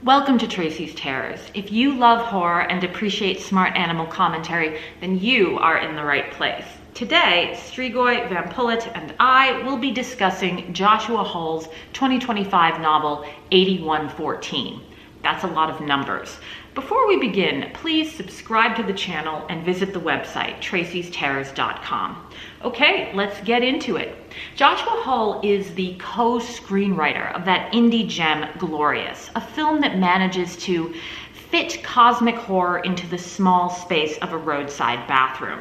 Welcome to Tracy's Terrors. If you love horror and appreciate smart animal commentary, then you are in the right place. Today, Strigoi, VamPullet, and I will be discussing Joshua Hull's 2025 novel, 8114. That's a lot of numbers. Before we begin, please subscribe to the channel and visit the website, tracysterrors.com. Okay, let's get into it. Joshua Hull is the co-screenwriter of that indie gem, Glorious, a film that manages to fit cosmic horror into the small space of a roadside bathroom.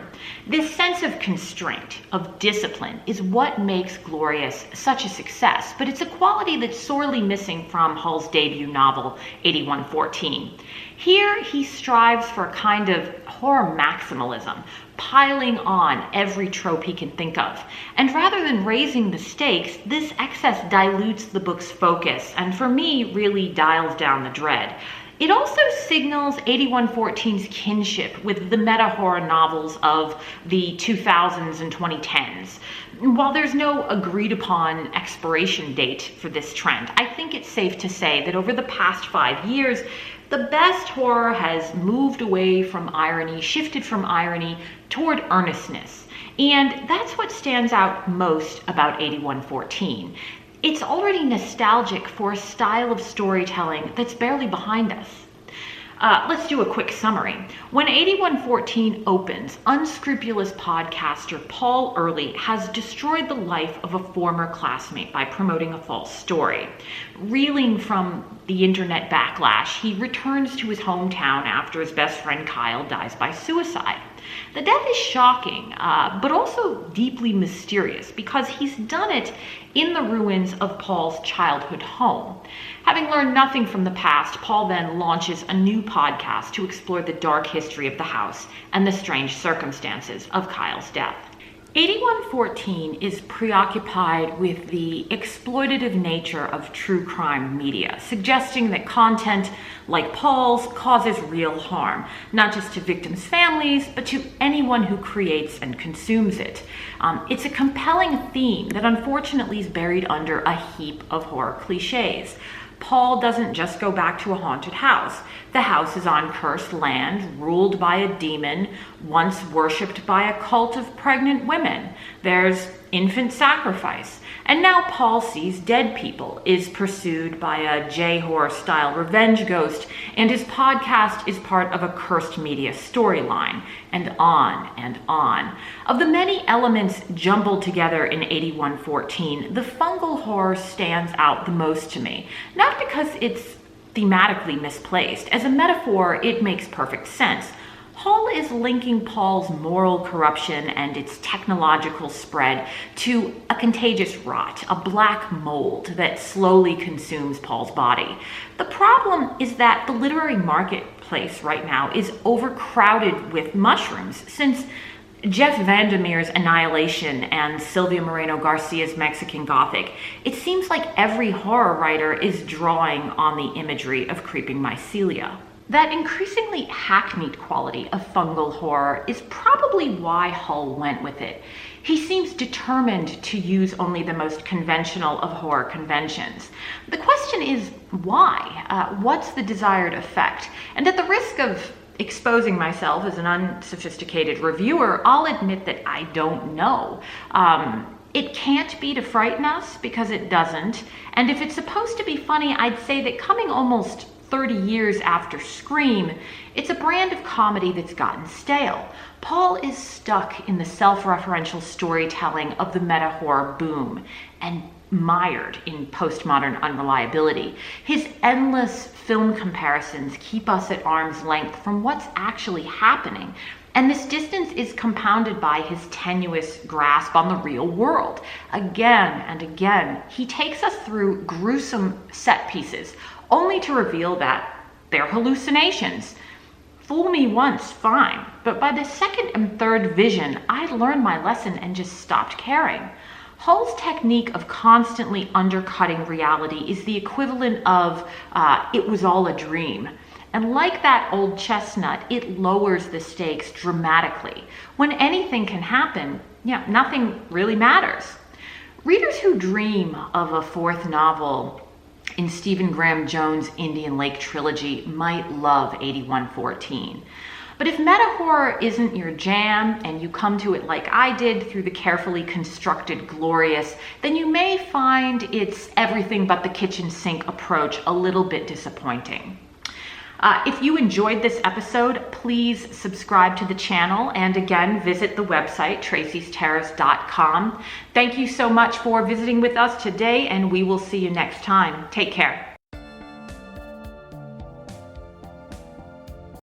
This sense of constraint, of discipline, is what makes Glorious such a success, but it's a quality that's sorely missing from Hull's debut novel, 8114. Here, he strives for a kind of horror maximalism, piling on every trope he can think of. And rather than raising the stakes, this excess dilutes the book's focus, and for me, really dials down the dread. It also signals 8114's kinship with the meta-horror novels of the 2000s and 2010s. While there's no agreed-upon expiration date for this trend, I think it's safe to say that over the past 5 years, the best horror has moved away from irony, shifted from irony toward earnestness. And that's what stands out most about 8114. It's already nostalgic for a style of storytelling that's barely behind us. Let's do a quick summary. When 8114 opens, unscrupulous podcaster Paul Early has destroyed the life of a former classmate by promoting a false story. Reeling from the internet backlash, he returns to his hometown after his best friend Kyle dies by suicide. The death is shocking, but also deeply mysterious because he's done it in the ruins of Paul's childhood home. Having learned nothing from the past, Paul then launches a new podcast to explore the dark history of the house and the strange circumstances of Kyle's death. 8114 is preoccupied with the exploitative nature of true crime media, suggesting that content like Paul's causes real harm, not just to victims' families, but to anyone who creates and consumes it. It's a compelling theme that unfortunately is buried under a heap of horror cliches. Paul doesn't just go back to a haunted house. The house is on cursed land, ruled by a demon, once worshipped by a cult of pregnant women. There's infant sacrifice. And now Paul sees dead people, is pursued by a J-horror style revenge ghost, and his podcast is part of a cursed media storyline, and on and on. Of the many elements jumbled together in 8114, the fungal horror stands out the most to me, not because it's thematically misplaced. As a metaphor, it makes perfect sense. Hull is linking Paul's moral corruption and its technological spread to a contagious rot, a black mold that slowly consumes Paul's body. The problem is that the literary marketplace right now is overcrowded with mushrooms, since Jeff Vandermeer's Annihilation and Silvia Moreno Garcia's Mexican Gothic, it seems like every horror writer is drawing on the imagery of creeping mycelia. That increasingly hackneyed quality of fungal horror is probably why Hull went with it. He seems determined to use only the most conventional of horror conventions. The question is, why? What's the desired effect? And at the risk of exposing myself as an unsophisticated reviewer, I'll admit that I don't know. It can't be to frighten us, because it doesn't. And if it's supposed to be funny, I'd say that coming almost 30 years after Scream, it's a brand of comedy that's gotten stale. Paul is stuck in the self-referential storytelling of the meta-horror boom and mired in postmodern unreliability. His endless film comparisons keep us at arm's length from what's actually happening. And this distance is compounded by his tenuous grasp on the real world. Again and again, he takes us through gruesome set pieces, only to reveal that they're hallucinations. Fool me once, fine, but by the second and third vision, I'd learned my lesson and just stopped caring. Hull's technique of constantly undercutting reality is the equivalent of it was all a dream. And like that old chestnut, it lowers the stakes dramatically. When anything can happen, nothing really matters. Readers who dream of a fourth novel in Stephen Graham Jones' Indian Lake trilogy might love 8114. But if meta horror isn't your jam and you come to it like I did through the carefully constructed Glorious, then you may find its everything but the kitchen sink approach a little bit disappointing. If you enjoyed this episode, please subscribe to the channel and again, visit the website, tracysterrace.com. Thank you so much for visiting with us today, and we will see you next time. Take care.